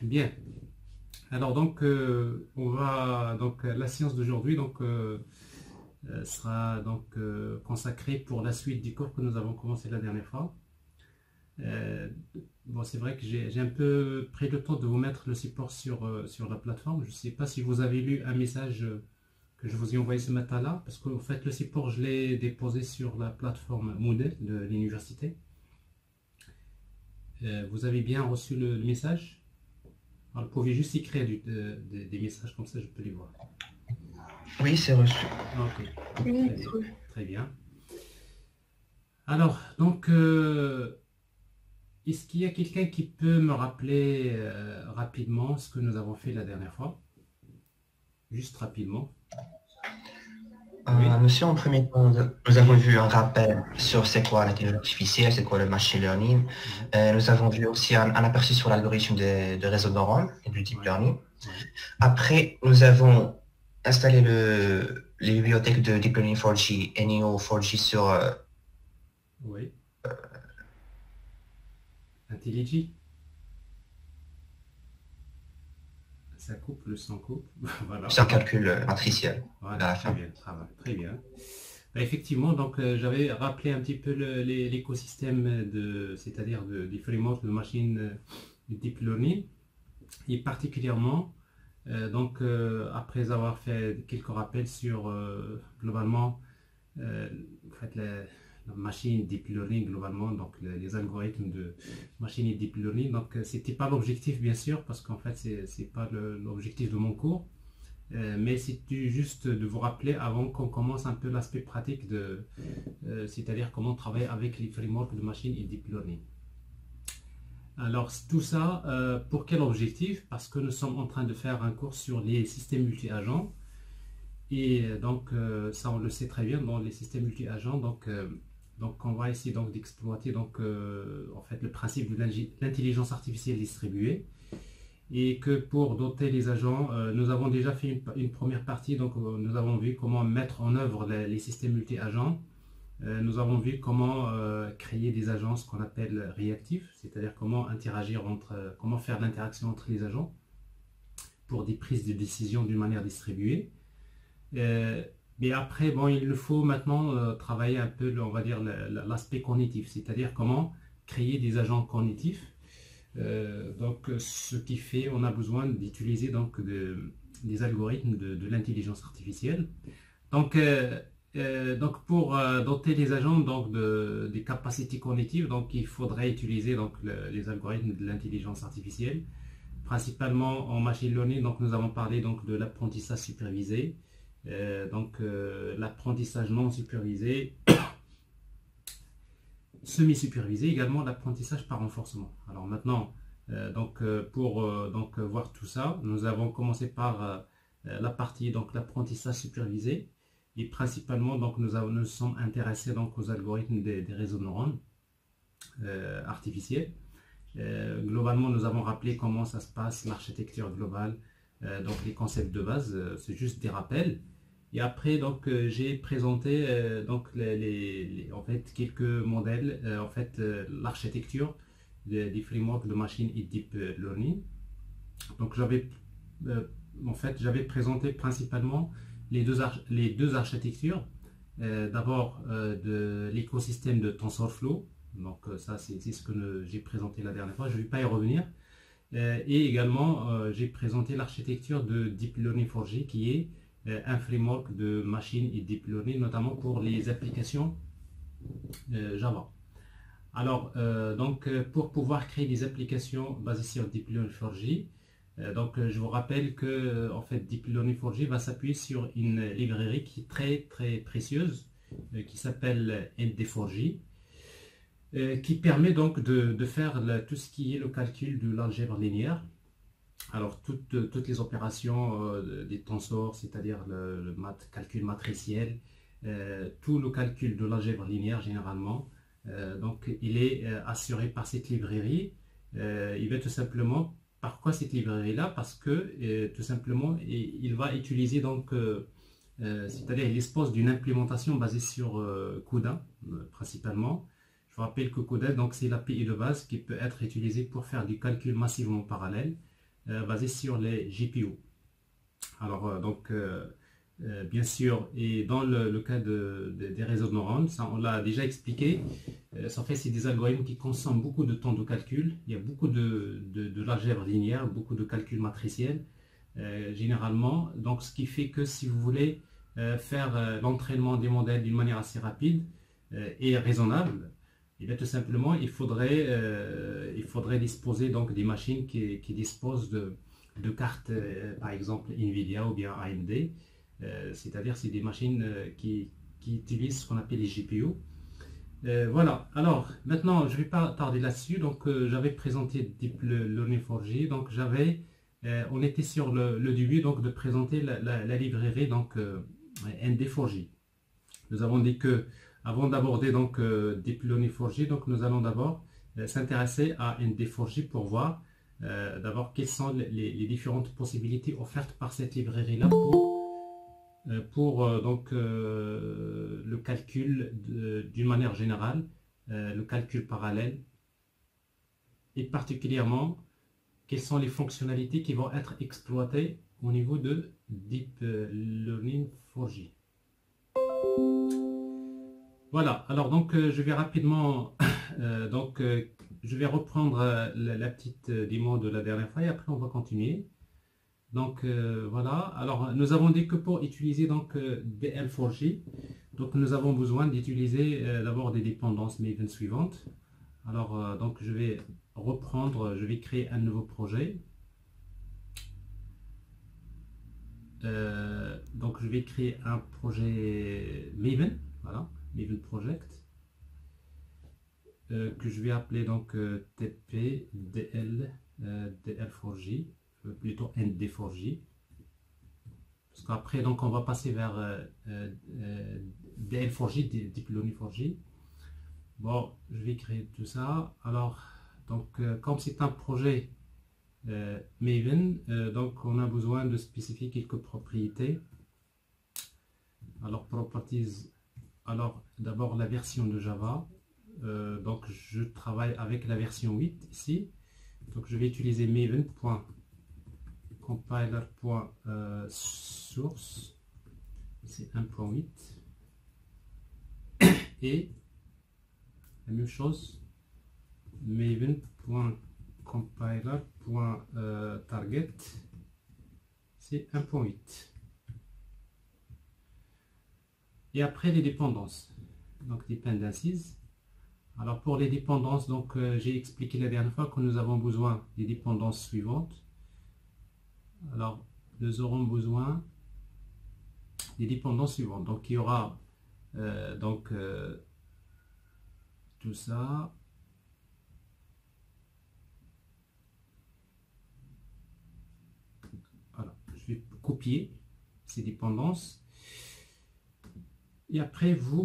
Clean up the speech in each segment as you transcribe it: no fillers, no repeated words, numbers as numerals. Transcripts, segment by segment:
Bien. Alors donc on va donc la séance d'aujourd'hui sera consacrée pour la suite du cours que nous avons commencé la dernière fois. Euh, bon, c'est vrai que j'ai un peu pris le temps de vous mettre le support sur la plateforme. Je ne sais pas si vous avez lu un message que je vous ai envoyé ce matin-là, parce qu'en fait le support je l'ai déposé sur la plateforme Moodle de l'université. Vous avez bien reçu le message? Alors, vous pouvez juste écrire des messages comme ça, je peux les voir. Oui, c'est reçu. Ok, Oui, très bien, très bien. Alors, est-ce qu'il y a quelqu'un qui peut me rappeler rapidement ce que nous avons fait la dernière fois? Juste rapidement. Oui, Monsieur, en premier temps, nous avons vu un rappel sur c'est quoi l'intelligence artificielle, c'est quoi le machine learning. ouais, Nous avons vu aussi un aperçu sur l'algorithme de réseau de neurones et du deep ouais, learning. ouais, Après, nous avons installé les bibliothèques de Deep Learning 4G et Neo 4G sur... oui. IntelliJ, ça coupe, le son coupe. Voilà. c'est un calcul matriciel à Voilà, la très fin. bien, très bien. Bah, effectivement, j'avais rappelé un petit peu l'écosystème c'est-à-dire des frameworks de machine de deep learning, et particulièrement, après avoir fait quelques rappels sur globalement en fait, la machine deep learning globalement, donc les algorithmes de machine et deep learning. Donc, c'était pas l'objectif bien sûr, parce qu'en fait, c'est pas l'objectif de mon cours. Mais c'est juste de vous rappeler avant qu'on commence un peu l'aspect pratique c'est-à-dire comment travailler avec les frameworks de machine et deep learning. Alors tout ça, pour quel objectif? Parce que nous sommes en train de faire un cours sur les systèmes multi-agents. Et ça on le sait très bien dans les systèmes multi-agents. Donc on va essayer d'exploiter en fait le principe de l'intelligence artificielle distribuée. Et que pour doter les agents, nous avons déjà fait une première partie, nous avons vu comment mettre en œuvre les systèmes multi-agents. Nous avons vu comment créer des agents, ce qu'on appelle réactifs, c'est-à-dire comment faire l'interaction entre les agents pour des prises de décision d'une manière distribuée. Euh, mais après, bon, il faut maintenant travailler un peu, on va dire, l'aspect cognitif, c'est-à-dire comment créer des agents cognitifs. Ce qui fait, on a besoin d'utiliser des algorithmes de l'intelligence artificielle. Donc pour doter les agents des capacités cognitives, donc il faudrait utiliser les algorithmes de l'intelligence artificielle, principalement en machine learning. Donc nous avons parlé de l'apprentissage supervisé, l'apprentissage non supervisé, semi-supervisé, également l'apprentissage par renforcement. Alors maintenant, pour voir tout ça, nous avons commencé par la partie l'apprentissage supervisé, et principalement nous sommes intéressés aux algorithmes des réseaux de neurones artificiels. Globalement, nous avons rappelé comment ça se passe, l'architecture globale, les concepts de base, c'est juste des rappels. Et après, j'ai présenté en fait, quelques modèles, l'architecture des frameworks de machine et deep learning. Donc, euh, j'avais présenté principalement les deux architectures. D'abord, de l'écosystème de TensorFlow. Ça, c'est ce que j'ai présenté la dernière fois. Je ne vais pas y revenir. Et également, j'ai présenté l'architecture de Deep Learning 4G, qui est un framework de machine et deep learning, notamment pour les applications Java. Alors, pour pouvoir créer des applications basées sur Deep Learning 4G, je vous rappelle que en fait, Deep Learning 4G va s'appuyer sur une librairie qui est très très précieuse, qui s'appelle ND4J, qui permet de faire tout ce qui est le calcul de l'algèbre linéaire. Alors, toutes les opérations des tensors, c'est-à-dire le calcul matriciel, tout le calcul de l'algèbre linéaire généralement, il est assuré par cette librairie. Il va tout simplement, pourquoi cette librairie-là? Parce que tout simplement, il va utiliser c'est-à-dire il dispose d'une implémentation basée sur CUDA principalement. Je vous rappelle que CUDA, c'est l'API de base qui peut être utilisée pour faire du calcul massivement parallèle. basées sur les GPU. Alors, bien sûr, et dans le cas des réseaux de neurones, ça on l'a déjà expliqué, en fait, c'est des algorithmes qui consomment beaucoup de temps de calcul. Il y a beaucoup de l'algèbre linéaire, beaucoup de calculs matriciels, généralement. Donc, ce qui fait que si vous voulez faire l'entraînement des modèles d'une manière assez rapide et raisonnable, et bien, tout simplement, il faudrait disposer donc des machines qui disposent de cartes, par exemple Nvidia ou bien AMD. C'est-à-dire c'est des machines qui utilisent ce qu'on appelle les GPU. Voilà, alors maintenant je ne vais pas tarder là-dessus. Donc j'avais présenté Deep Learning 4G, donc on était sur le début donc de présenter la librairie donc ND4J. Nous avons dit que avant d'aborder donc Deep Learning 4J, donc nous allons d'abord s'intéresser à ND4J pour voir d'abord quelles sont les différentes possibilités offertes par cette librairie-là pour le calcul d'une manière générale, le calcul parallèle, et particulièrement quelles sont les fonctionnalités qui vont être exploitées au niveau de Deep Learning 4J. Voilà, alors donc je vais rapidement je vais reprendre la petite démo de la dernière fois et après on va continuer. Donc voilà, alors nous avons dit que pour utiliser donc DL4J, donc nous avons besoin d'utiliser d'abord des dépendances Maven suivantes. Alors donc je vais reprendre, je vais créer un nouveau projet. Donc je vais créer un projet Maven, voilà, Maven Project, que je vais appeler donc TP DL DL4J, plutôt ND4J, parce qu'après donc on va passer vers DL4J, Deep Learning 4J. Bon, je vais créer tout ça. Alors donc comme c'est un projet Maven, donc on a besoin de spécifier quelques propriétés. Alors properties, alors d'abord la version de Java, donc je travaille avec la version 8 ici, donc je vais utiliser maven.compiler.source, c'est 1.8, et la même chose maven.compiler.target, c'est 1.8. Et après les dépendances, donc dependencies. Alors pour les dépendances, donc j'ai expliqué la dernière fois que nous avons besoin des dépendances suivantes. Alors nous aurons besoin des dépendances suivantes. Donc il y aura tout ça. Voilà, je vais copier ces dépendances. Et après, vous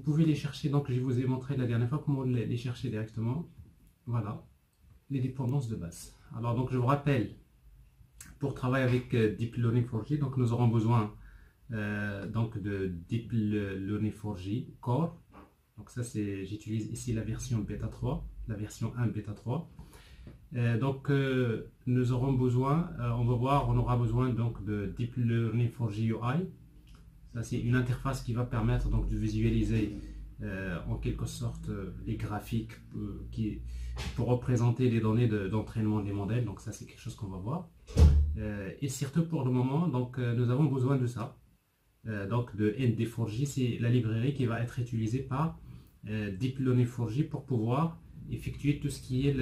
pouvez les chercher. Donc, je vous ai montré la dernière fois comment les chercher directement. Voilà, les dépendances de base. Alors, donc, je vous rappelle, pour travailler avec Deep Learning 4J, donc nous aurons besoin donc de Deep Learning 4J Core. Donc, ça, j'utilise ici la version bêta 3, la version 1 bêta 3. Donc, nous aurons besoin, on va voir, on aura besoin donc de Deep Learning 4J UI. Ça, c'est une interface qui va permettre donc de visualiser en quelque sorte les graphiques pour représenter les données d'entraînement des modèles. Donc ça, c'est quelque chose qu'on va voir. Et surtout pour le moment, donc nous avons besoin de ça. Donc de ND4J, c'est la librairie qui va être utilisée par Deep Learning 4J pour pouvoir effectuer tout ce qui est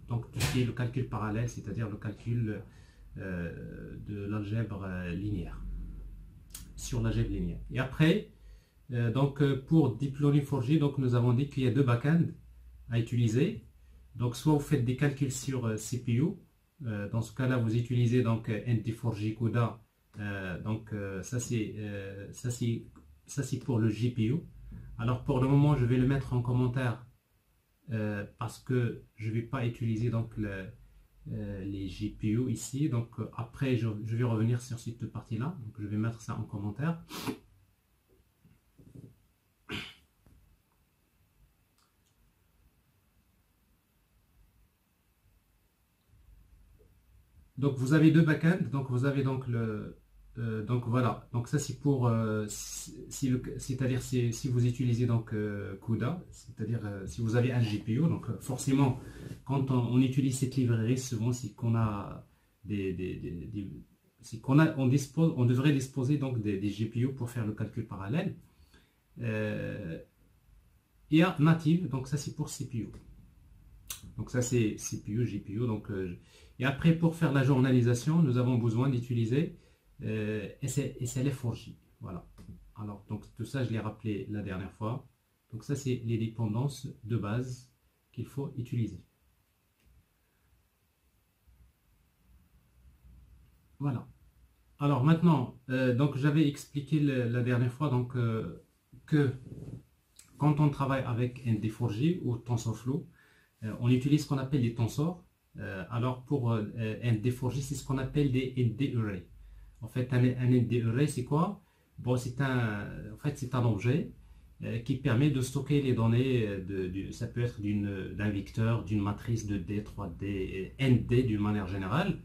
tout ce qui est le calcul parallèle, c'est-à-dire le calcul de l'algèbre linéaire, sur l'algèbre linéaire. Et après, pour Deep Learning 4J, donc nous avons dit qu'il y a deux backends à utiliser. Donc soit vous faites des calculs sur CPU, dans ce cas-là vous utilisez donc ND4J CUDA, ça c'est pour le GPU. Alors pour le moment je vais le mettre en commentaire parce que je ne vais pas utiliser donc les GPU ici. Donc après je vais revenir sur cette partie-là. Donc je vais mettre ça en commentaire. Donc vous avez deux backends, donc vous avez donc donc voilà, donc ça c'est pour c'est-à-dire si vous utilisez donc CUDA, c'est-à-dire si vous avez un GPU, donc forcément quand on utilise cette librairie, souvent c'est qu'on a c'est qu'on a on devrait disposer donc des GPU pour faire le calcul parallèle. Et à native, donc ça c'est pour CPU. Donc ça c'est CPU, GPU. Donc, et après pour faire la journalisation, nous avons besoin d'utiliser SLF4J. Voilà. Alors donc tout ça je l'ai rappelé la dernière fois. Donc ça c'est les dépendances de base qu'il faut utiliser. Voilà. Alors maintenant, donc j'avais expliqué la dernière fois donc que quand on travaille avec ND4J ou TensorFlow, on utilise ce qu'on appelle des tensors. Alors pour ND4J, c'est ce qu'on appelle des ND array. En fait, un ND array, c'est quoi? Bon, en fait, c'est un objet qui permet de stocker les données. Ça peut être d'un vecteur, d'une matrice de D, 3D, ND d'une manière générale,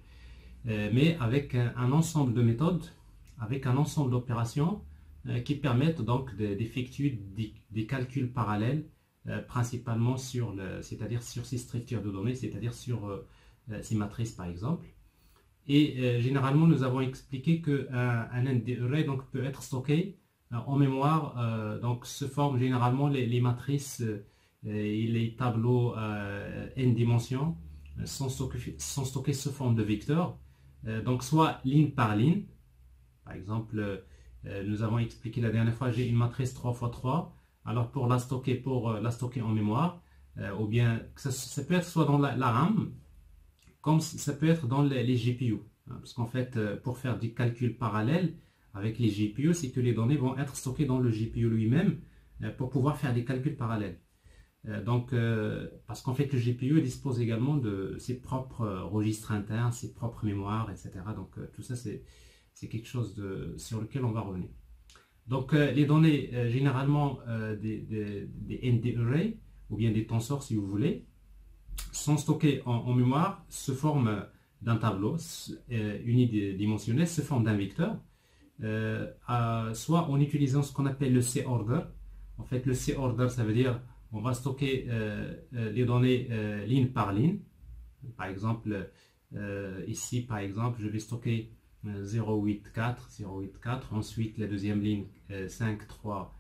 mais avec un ensemble de méthodes, avec un ensemble d'opérations qui permettent donc d'effectuer des calculs parallèles, principalement c'est-à-dire sur ces structures de données, c'est-à-dire sur ces matrices par exemple. Et généralement, nous avons expliqué qu'un ND array donc, peut être stocké en mémoire, donc se forment généralement les matrices et les tableaux n dimensions sont stockés sous forme de vecteurs, donc soit ligne par ligne. Par exemple, nous avons expliqué la dernière fois, j'ai une matrice 3x3. Alors pour la stocker en mémoire, ou bien ça peut être soit dans la RAM, comme ça peut être dans les GPU. Hein, parce qu'en fait, pour faire des calculs parallèles avec les GPU, c'est que les données vont être stockées dans le GPU lui-même pour pouvoir faire des calculs parallèles. Parce qu'en fait, le GPU dispose également de ses propres registres internes, ses propres mémoires, etc. Donc tout ça, c'est quelque chose sur lequel on va revenir. Donc les données, généralement des ND arrays, ou bien des tensors si vous voulez, sont stockées en mémoire, se forment d'un tableau unidimensionnel, se forment d'un vecteur, soit en utilisant ce qu'on appelle le C-order. En fait, le C-order, ça veut dire on va stocker les données ligne par ligne. Par exemple, ici, par exemple, je vais stocker 084, 084, ensuite la deuxième ligne 5, 3,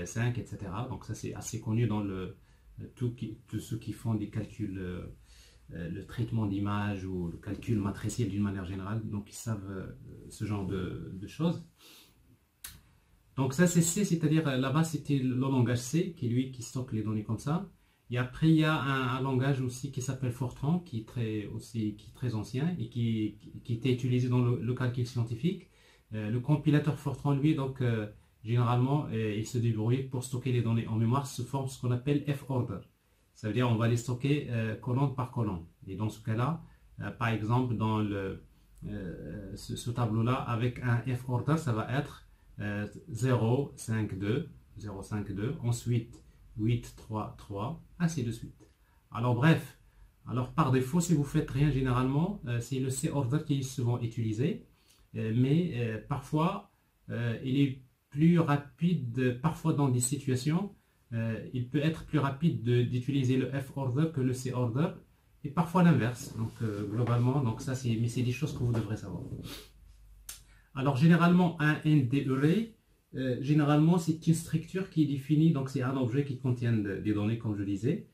5, etc. Donc ça c'est assez connu dans tous ceux qui font des calculs, le traitement d'image ou le calcul matriciel d'une manière générale, donc ils savent ce genre de choses. Donc ça c'est C, c'est-à-dire là-bas c'était le langage C qui stocke les données comme ça. Et après il y a un langage aussi qui s'appelle Fortran qui est très ancien et qui était utilisé dans le calcul scientifique. Le compilateur Fortran lui donc généralement il se débrouille pour stocker les données en mémoire sous forme ce qu'on appelle F-order. Ça veut dire on va les stocker colonne par colonne. Et dans ce cas-là, par exemple dans ce tableau-là avec un F-order ça va être 0, 5, 2, 0, 5, 2, ensuite 8, 3, 3, ainsi de suite. Alors bref, alors par défaut, si vous faites rien généralement, c'est le C-order qui est souvent utilisé, mais parfois il est plus rapide, parfois dans des situations, il peut être plus rapide d'utiliser le F-order que le C-order, et parfois l'inverse. Donc globalement, donc ça c'est des choses que vous devrez savoir. Alors généralement un ND array, généralement c'est une structure qui est définie, donc c'est un objet qui contient des données comme je disais.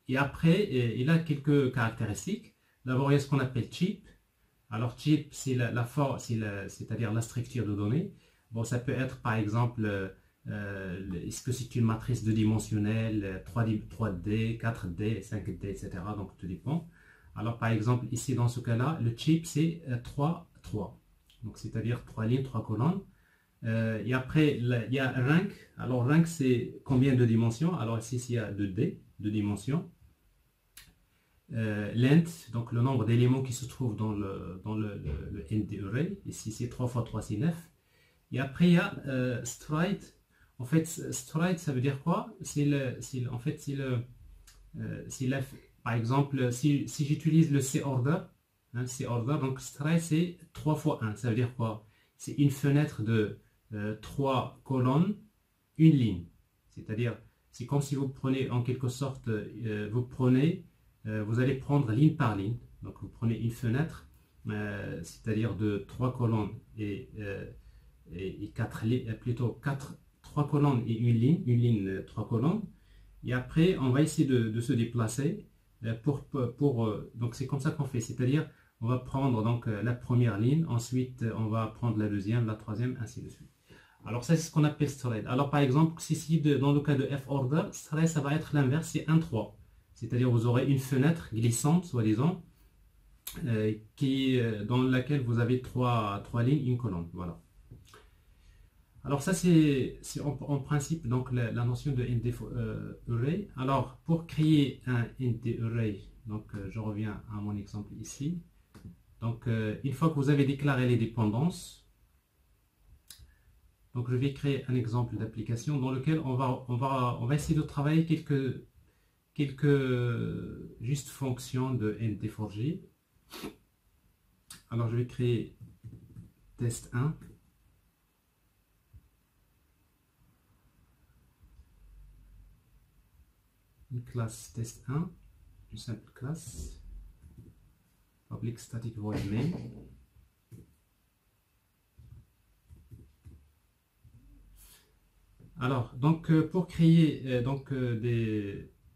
Et après il a quelques caractéristiques. D'abord il y a ce qu'on appelle chip. Alors chip c'est c'est-à-dire la structure de données. Bon ça peut être par exemple est-ce que c'est une matrice deux-dimensionnelle, 3D, 4D, 5D, etc. Donc tout dépend. Alors par exemple ici dans ce cas-là, le chip c'est 3, 3. Donc c'est-à-dire 3 lignes, 3 colonnes. Et après il y a rank. Alors rank c'est combien de dimensions? Alors ici il y a 2D, 2 dimensions. Length, donc le nombre d'éléments qui se trouvent dans le ND array. Ici c'est 3 x 3 c'est 9. Et après il y a stride. En fait stride ça veut dire quoi? En fait c'est Par exemple, si j'utilise le C-order, hein, C-order, donc stray c'est 3 fois 1. Ça veut dire quoi? C'est une fenêtre de 3 colonnes, une ligne. C'est-à-dire, c'est comme si vous prenez en quelque sorte, vous allez prendre ligne par ligne. Donc vous prenez une fenêtre, c'est-à-dire de 3 colonnes et 4 plutôt 3 colonnes et une ligne 3 colonnes. Et après, on va essayer de se déplacer donc c'est comme ça qu'on fait. C'est-à-dire, on va prendre donc la première ligne, ensuite on va prendre la deuxième, la troisième, ainsi de suite. Alors ça, c'est ce qu'on appelle straight. Alors par exemple, dans le cas de F-order, straight, ça va être l'inverse, c'est 1-3. C'est-à-dire, vous aurez une fenêtre glissante, soi-disant, dans laquelle vous avez trois lignes, une colonne. Voilà. Alors ça, c'est en principe donc la notion de ND array. Alors pour créer un ND array, donc je reviens à mon exemple ici. Donc une fois que vous avez déclaré les dépendances, donc je vais créer un exemple d'application dans lequel on va essayer de travailler quelques juste fonctions de ND4J. Alors je vais créer test 1. Une classe test 1, une simple classe, public static void main. Alors, donc pour créer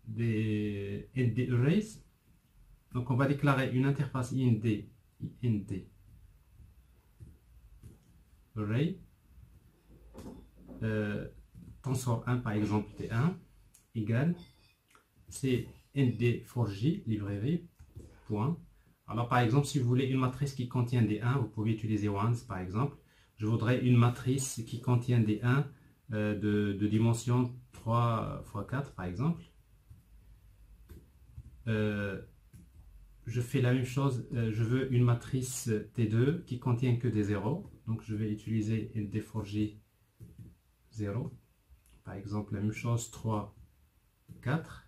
des ND arrays, donc on va déclarer une interface IND array, tensor 1 par exemple T1 égale c'est ND4J librairie point. Alors par exemple, si vous voulez une matrice qui contient des 1, vous pouvez utiliser ones par exemple. Je voudrais une matrice qui contient des 1 de dimension 3 x 4 par exemple. Je fais la même chose, je veux une matrice T2 qui contient que des 0. Donc je vais utiliser ND4J 0. Par exemple, la même chose 3, 4.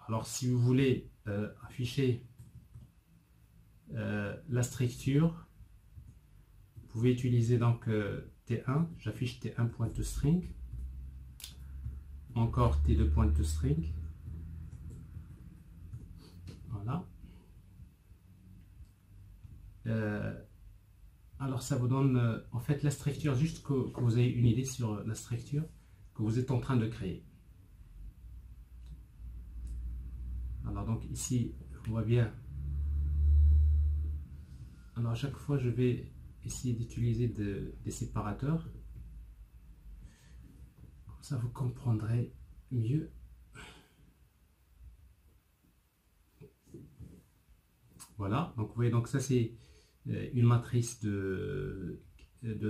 Alors, si vous voulez afficher la structure, vous pouvez utiliser donc T1. J'affiche T1.toString. Encore T2.toString. Voilà. Alors, ça vous donne en fait la structure, juste que vous ayez une idée sur la structure que vous êtes en train de créer. Alors donc ici, on voit bien. Alors à chaque fois, je vais essayer d'utiliser des séparateurs. Comme ça, vous comprendrez mieux. Voilà. Donc vous voyez, donc ça c'est une matrice de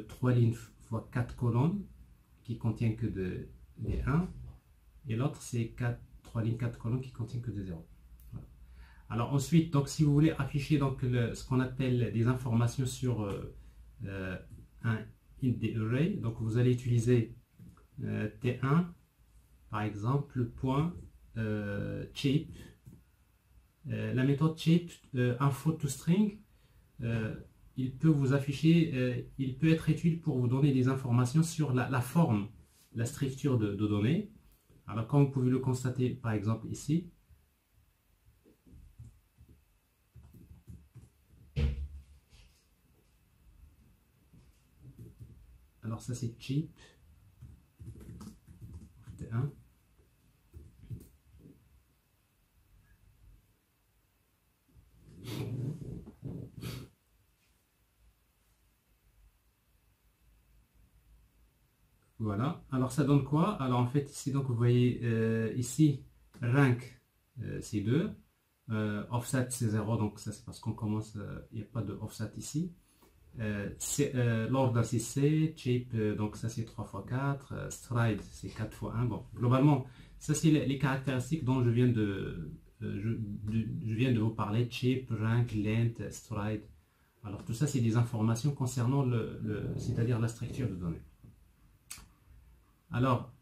3 lignes fois 4 colonnes qui contient que des 1. Et l'autre c'est 3 lignes, 4 colonnes qui contient que de 0. Voilà. Alors ensuite, donc, si vous voulez afficher donc, ce qu'on appelle des informations sur un int array, donc vous allez utiliser T1, par exemple, point shape. La méthode shape info to string, il peut vous afficher, il peut être utile pour vous donner des informations sur la forme, la structure de données. Alors, comme vous pouvez le constater, par exemple, ici, alors ça c'est cheap, T1. Voilà, alors ça donne quoi? Alors en fait ici, donc vous voyez ici rank c'est 2, offset c'est 0, donc ça c'est parce qu'on commence, il n'y a pas de offset ici. L'ordre c'est C, shape, donc ça c'est 3 x 4, stride c'est 4 x 1. Bon, globalement, ça c'est les caractéristiques dont je viens je viens de vous parler, shape, rank, length, stride. Alors tout ça c'est des informations concernant c'est-à-dire la structure de données. Alors,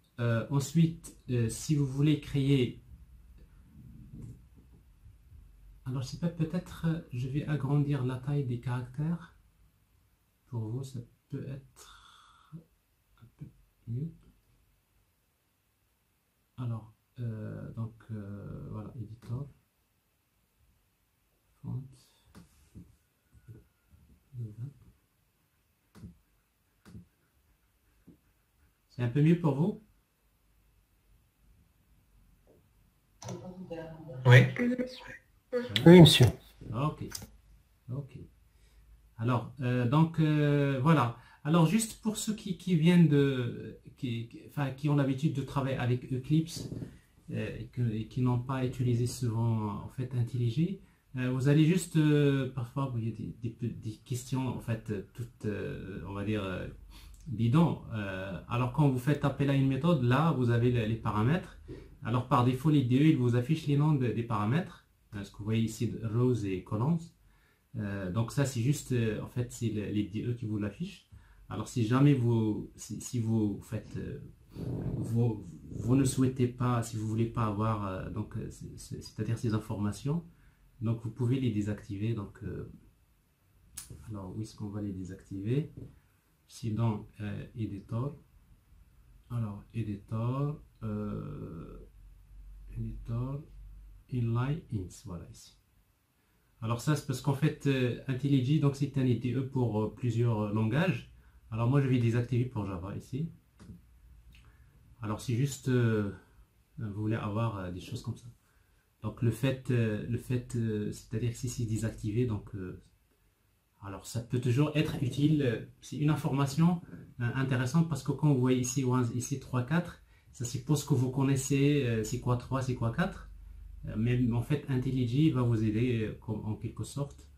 ensuite, si vous voulez créer Alors, je sais pas, peut-être je vais agrandir la taille des caractères. Pour vous, ça peut être un peu mieux. Alors, voilà, éditeur, font, c'est un peu mieux pour vous? Oui. Oui, monsieur. Ok, ok. Alors, voilà. Alors, juste pour ceux qui viennent enfin, qui ont l'habitude de travailler avec Eclipse et qui n'ont pas utilisé souvent en fait IntelliJ, vous allez juste parfois vous voyez des questions en fait toutes on va dire bidons. Alors quand vous faites appel à une méthode, là vous avez les paramètres. Alors par défaut l'IDE il vous affiche les noms des paramètres. Ce que vous voyez ici rows et columns. Donc ça c'est juste en fait c'est l'IDE qui vous l'affiche. Alors si jamais si vous faites vous ne souhaitez pas, si vous voulez pas avoir c'est-à-dire ces informations, donc vous pouvez les désactiver. Donc alors où est-ce qu'on va les désactiver? C'est dans Editor. Alors Editor, Editor, Inline Ins, voilà ici. Alors ça c'est parce qu'en fait IntelliJ donc c'est un IDE pour plusieurs langages. Alors moi je vais désactiver pour Java ici. Alors c'est juste vous voulez avoir des choses comme ça. Donc c'est-à-dire que si c'est désactivé, donc alors ça peut toujours être utile. C'est une information intéressante parce que quand vous voyez ici 3, 4, ça suppose que vous connaissez c'est quoi 3, c'est quoi 4. Mais en fait IntelliJ va vous aider en quelque sorte.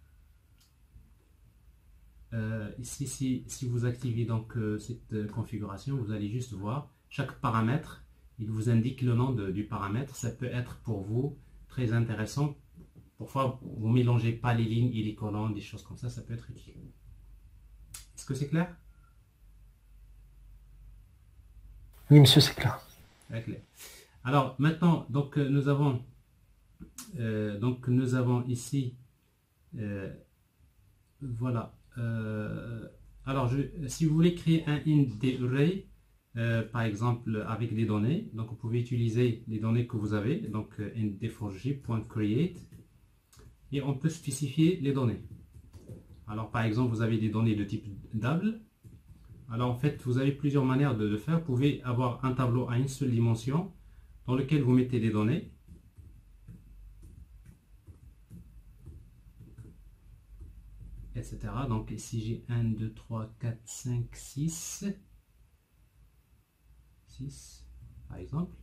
Ici si vous activez donc cette configuration, vous allez juste voir chaque paramètre, il vous indique le nom du paramètre. Ça peut être pour vous très intéressant. Parfois vous ne mélangez pas les lignes et les colonnes, des choses comme ça peut être utile. Est-ce que c'est clair? Oui, monsieur, c'est clair. Très clair. Alors maintenant donc nous avons ici voilà. Alors si vous voulez créer un int par exemple avec des données, donc vous pouvez utiliser les données que vous avez, donc int_d4j.create, et on peut spécifier les données. Alors par exemple vous avez des données de type double. Alors en fait vous avez plusieurs manières de faire. Vous pouvez avoir un tableau à une seule dimension dans lequel vous mettez des données. Etc. Donc ici j'ai 1, 2, 3, 4, 5, 6 par exemple.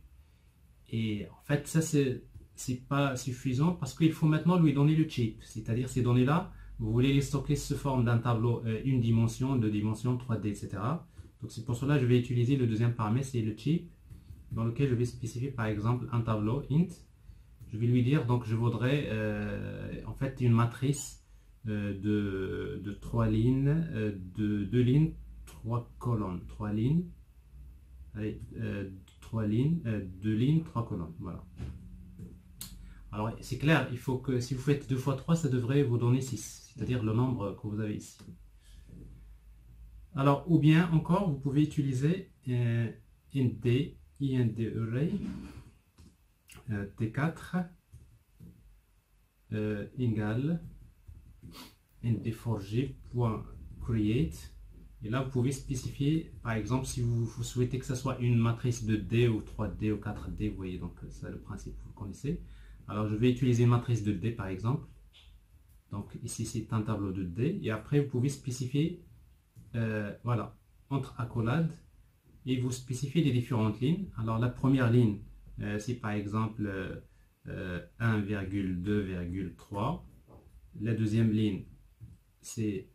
Et en fait ça c'est pas suffisant parce qu'il faut maintenant lui donner le shape, c'est-à-dire ces données là vous voulez les stocker sous forme d'un tableau une dimension, deux dimensions, 3D, etc. Donc c'est pour cela que je vais utiliser le deuxième paramètre, c'est le shape, dans lequel je vais spécifier par exemple un tableau int. Je vais lui dire donc je voudrais en fait une matrice de 3 lignes, de 2 lignes, 3 colonnes, 3 lignes, allez, 3 lignes, 2 lignes, 3 colonnes, voilà. Alors c'est clair, il faut que si vous faites 2 fois 3, ça devrait vous donner 6, c'est-à-dire le nombre que vous avez ici. Alors, ou bien encore, vous pouvez utiliser int_d, int_array, t4 égale int_d4j.create. Et là, vous pouvez spécifier, par exemple, si vous souhaitez que ce soit une matrice de D ou 3D ou 4D, vous voyez, donc c'est le principe, vous connaissez. Alors, je vais utiliser une matrice de D, par exemple. Donc, ici, c'est un tableau de D. Et après, vous pouvez spécifier, voilà, entre accolades, et vous spécifiez les différentes lignes. Alors, la première ligne, c'est par exemple 1,2,3. La deuxième ligne, c'est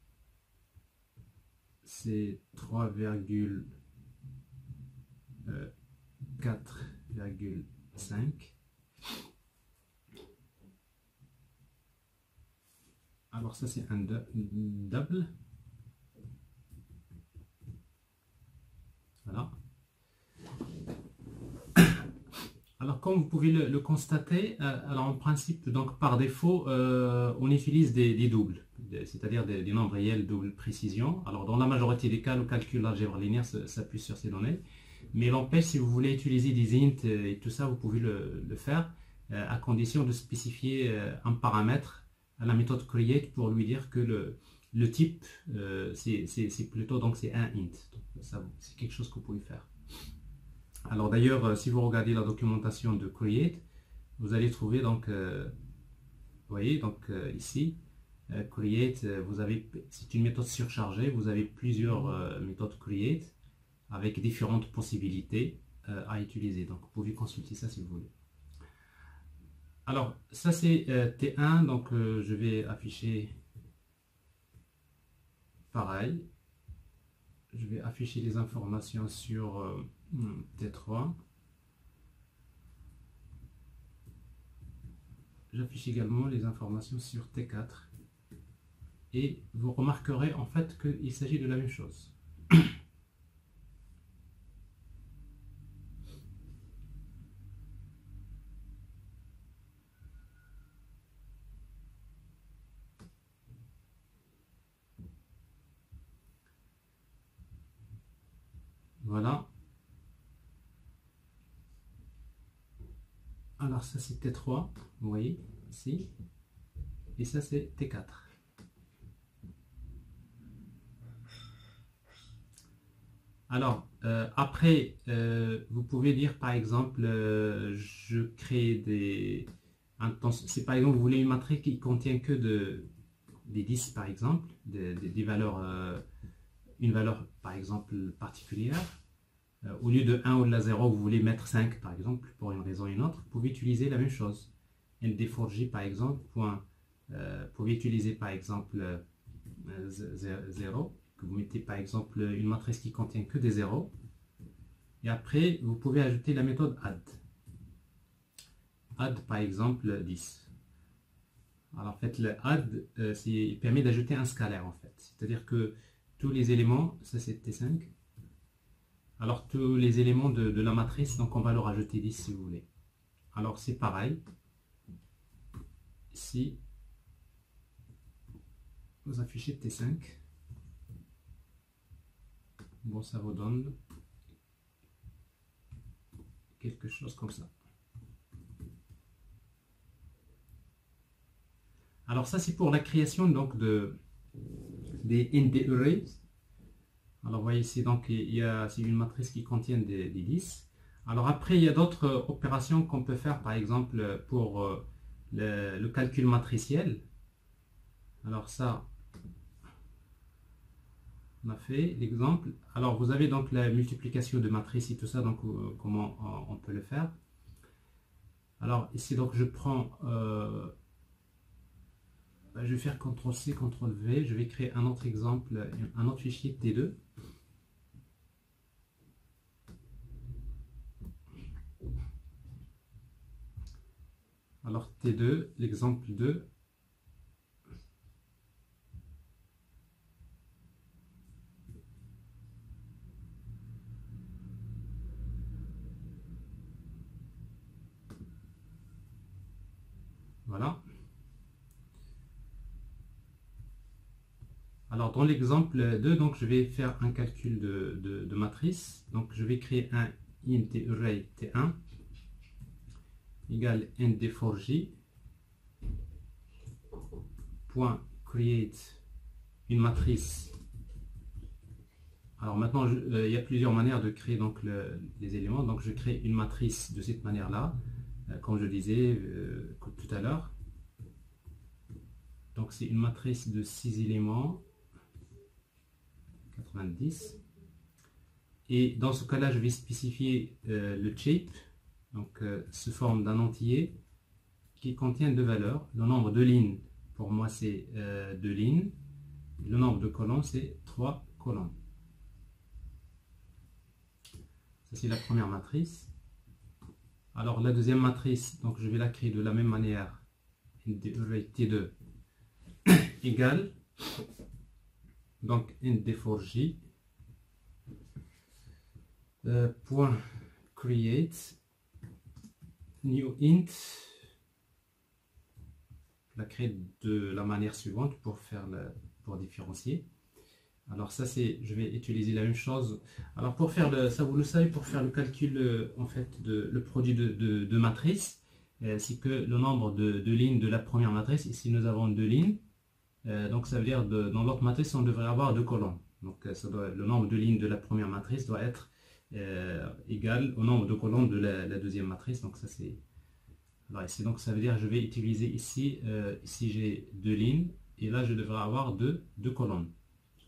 3,4,5. Alors ça c'est un double. Voilà. Alors comme vous pouvez le constater, alors en principe, donc par défaut, on utilise des doubles, c'est-à-dire des nombres réels double précision. Alors dans la majorité des cas, le calcul d'algèbre linéaire s'appuie sur ces données. Mais l'empêche, si vous voulez utiliser des int et tout ça, vous pouvez le faire à condition de spécifier un paramètre à la méthode create pour lui dire que le type, c'est plutôt donc c'est un int. Donc, ça, c'est quelque chose que vous pouvez faire. Alors d'ailleurs, si vous regardez la documentation de create, vous allez trouver donc, vous voyez, donc ici, create, c'est une méthode surchargée, vous avez plusieurs méthodes create avec différentes possibilités à utiliser. Donc vous pouvez consulter ça si vous voulez. Alors ça c'est T1, donc je vais afficher pareil. Je vais afficher les informations sur T3. J'affiche également les informations sur T4. Et vous remarquerez en fait qu'il s'agit de la même chose. Voilà. Alors ça c'est T3, vous voyez ici. Et ça c'est T4. Alors après, vous pouvez dire par exemple, je crée c'est par exemple, vous voulez une matrice qui contient que des 10 par exemple, des valeurs, une valeur par exemple particulière. Au lieu de 1 ou de la 0, vous voulez mettre 5 par exemple, pour une raison ou une autre, vous pouvez utiliser la même chose. ND4J par exemple, vous pouvez utiliser par exemple 0, que vous mettez par exemple une matrice qui contient que des zéros. Et après, vous pouvez ajouter la méthode add. Add par exemple 10. Alors en fait, le add, il permet d'ajouter un scalaire en fait. C'est-à-dire que tous les éléments, ça c'est T5, alors tous les éléments de la matrice, donc on va leur ajouter 10 si vous voulez. Alors c'est pareil. Ici, vous affichez T5. Bon, ça vous donne quelque chose comme ça. Alors ça c'est pour la création donc des ND arrays. Alors vous voyez ici donc c'est une matrice qui contient des 10. Alors après il y a d'autres opérations qu'on peut faire par exemple pour le calcul matriciel. Alors ça, on a fait l'exemple. Alors vous avez donc la multiplication de matrices et tout ça, donc comment on peut le faire. Alors ici donc je prends, je vais faire CTRL-C, CTRL-V, je vais créer un autre exemple, un autre fichier T2. Alors T2, l'exemple 2. Voilà. Alors dans l'exemple 2, donc je vais faire un calcul de matrice. Donc je vais créer un int array T1 égale nd4j point create une matrice. Alors maintenant il y a plusieurs manières de créer donc les éléments. Donc je crée une matrice de cette manière là, comme je disais tout à l'heure. Donc c'est une matrice de 6 éléments, 90. Et dans ce cas là je vais spécifier le shape, donc sous forme d'un entier qui contient deux valeurs. Le nombre de lignes pour moi c'est 2 lignes, le nombre de colonnes c'est 3 colonnes. Ça c'est la première matrice. Alors la deuxième matrice, donc je vais la créer de la même manière, T2 égale donc nd4j point create new int, je la crée de la manière suivante pour différencier. Alors ça c'est, je vais utiliser la même chose. Alors pour faire ça vous le savez, pour faire le calcul en fait le produit de matrice, c'est que le nombre de lignes de la première matrice, ici nous avons 2 lignes, donc ça veut dire dans l'autre matrice on devrait avoir 2 colonnes. Donc le nombre de lignes de la première matrice doit être égal au nombre de colonnes de la deuxième matrice. Donc ça c'est, alors ici donc ça veut dire je vais utiliser ici, ici j'ai 2 lignes et là je devrais avoir deux colonnes.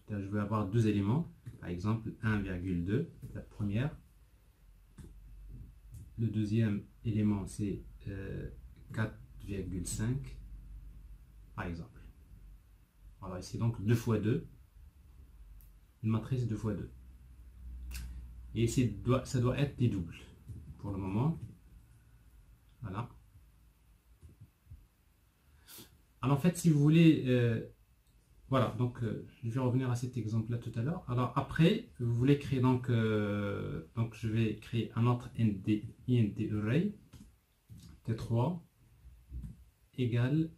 Je vais avoir 2 éléments, par exemple 1,2, la première. Le deuxième élément c'est 4,5, par exemple. Alors ici donc 2 fois 2, une matrice 2 fois 2. Et ça doit être des doubles pour le moment. Voilà. Alors en fait si vous voulez... voilà, donc je vais revenir à cet exemple-là tout à l'heure. Alors après, vous voulez créer donc je vais créer un autre int array t3 égale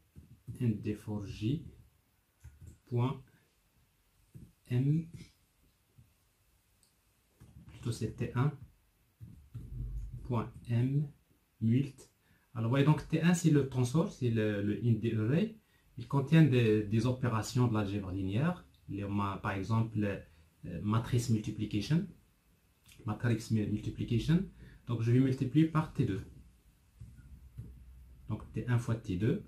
nd4j point m, plutôt c'est t1 point m mult. Alors voyez donc t1 c'est le tensor, c'est le int array. Il contient des opérations de l'algèbre linéaire, par exemple matrice multiplication, donc je vais multiplier par T2. Donc T1 fois T2.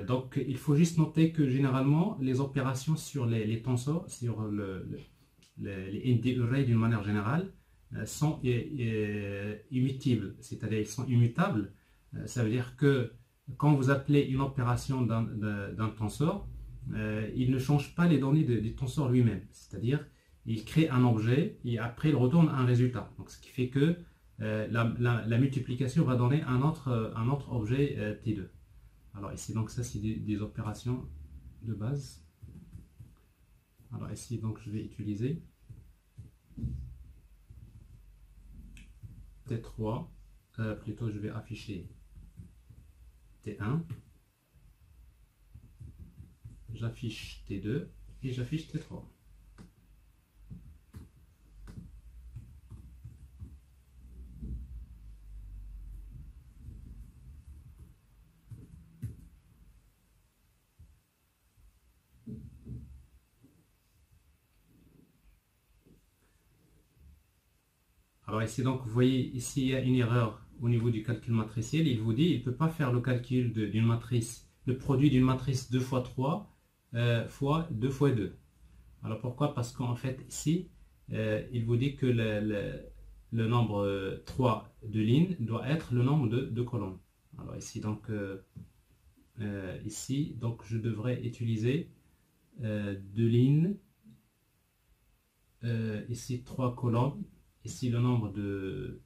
Donc il faut juste noter que généralement les opérations sur les tensors, sur les nd array d'une manière générale, sont immutables, c'est-à-dire ils sont immutables. Ça veut dire que quand vous appelez une opération d'un tensor, il ne change pas les données du tensor lui-même. C'est-à-dire, il crée un objet et après il retourne un résultat. Donc, ce qui fait que la multiplication va donner un autre objet T2. Alors ici, donc ça c'est des opérations de base. Alors ici, donc je vais utiliser T3, plutôt je vais afficher T1, j'affiche T2 et j'affiche T3. Alors ici donc vous voyez ici il y a une erreur au niveau du calcul matriciel. Il vous dit il ne peut pas faire le calcul d'une matrice, le produit d'une matrice 2 fois 3 fois 2 fois 2. Alors pourquoi? Parce qu'en fait ici il vous dit que le nombre 3 de lignes doit être le nombre de colonnes. Alors ici donc je devrais utiliser 2 lignes, ici 3 colonnes. Ici le nombre de...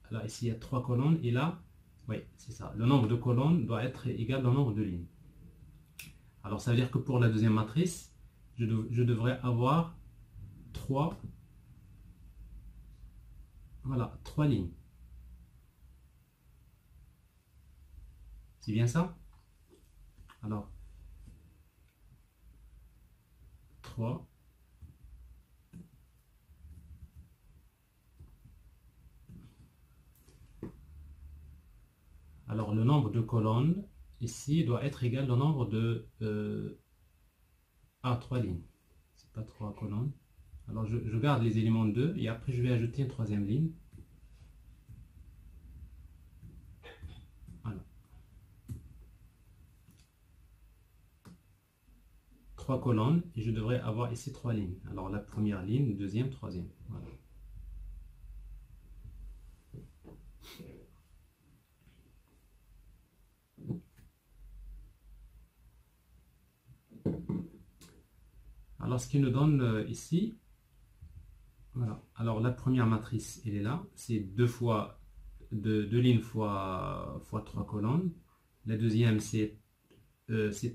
Alors ici il y a 3 colonnes et là, oui c'est ça, le nombre de colonnes doit être égal au nombre de lignes. Alors ça veut dire que pour la deuxième matrice, je devrais avoir 3 lignes. C'est bien ça? Alors 3. Alors le nombre de colonnes ici doit être égal au nombre de 3 lignes. C'est pas 3 colonnes. Alors je garde les éléments 2 et après je vais ajouter une troisième ligne. Voilà. 3 colonnes et je devrais avoir ici 3 lignes. Alors la première ligne, deuxième, troisième. Voilà. Alors ce qui nous donne ici, voilà. Alors la première matrice, elle est là, c'est 2 lignes fois 3 colonnes. La deuxième, c'est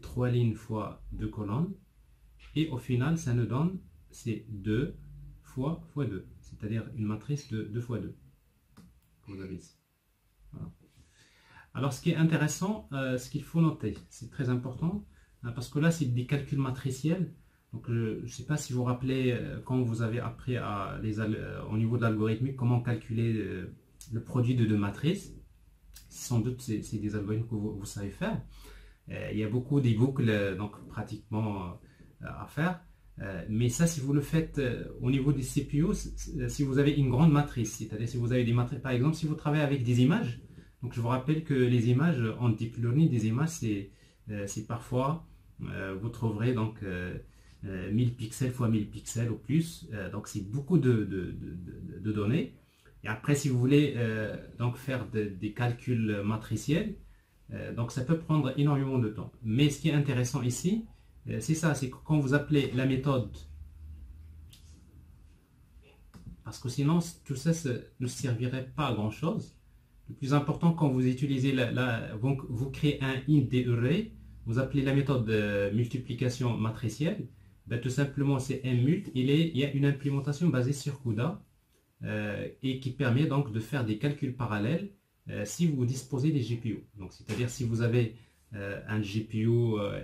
3 lignes fois 2 colonnes. Et au final, ça nous donne, c'est 2 fois 2, c'est-à-dire une matrice de 2 fois 2. que vous avez ici. Voilà. Alors, ce qui est intéressant, ce qu'il faut noter, c'est très important, hein, parce que là, c'est des calculs matriciels. Donc, je ne sais pas si vous vous rappelez, quand vous avez appris au niveau de l'algorithmique, comment calculer le produit de deux matrices. Sans doute, c'est des algorithmes que vous savez faire. Il y a beaucoup des boucles, donc pratiquement à faire. Mais ça, si vous le faites au niveau des CPU, si vous avez une grande matrice, c'est-à-dire si vous avez des matrices, par exemple, si vous travaillez avec des images, donc je vous rappelle que les images en deep learning, des images, c'est parfois, vous trouverez donc 1000 pixels fois 1000 pixels au plus, donc c'est beaucoup de données. Et après, si vous voulez donc faire des calculs matriciels, donc ça peut prendre énormément de temps. Mais ce qui est intéressant ici, c'est ça, c'est quand vous appelez la méthode, parce que sinon tout ça ne servirait pas à grand chose. Le plus important, quand vous utilisez vous créez un int des arrays, vous appelez la méthode de multiplication matricielle, ben, tout simplement c'est mmult, il y a une implémentation basée sur CUDA et qui permet donc de faire des calculs parallèles si vous disposez des GPU. Donc c'est-à-dire si vous avez un GPU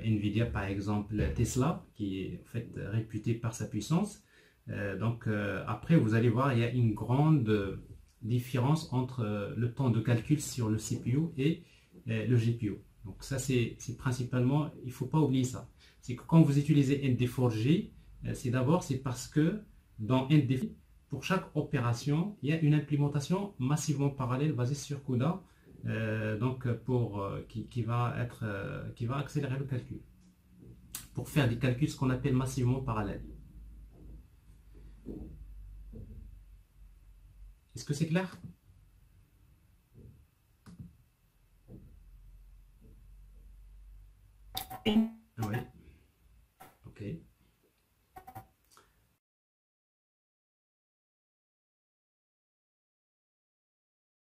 Nvidia par exemple Tesla, qui est en fait réputé par sa puissance, après vous allez voir, il y a une grande différence entre le temps de calcul sur le CPU et le GPU. Donc ça c'est principalement, il ne faut pas oublier ça. C'est que quand vous utilisez ND4J, c'est parce que dans ND4J, pour chaque opération, il y a une implémentation massivement parallèle basée sur CUDA, qui va accélérer le calcul. Pour faire des calculs, ce qu'on appelle massivement parallèles. Est-ce que c'est clair? Oui. Ok.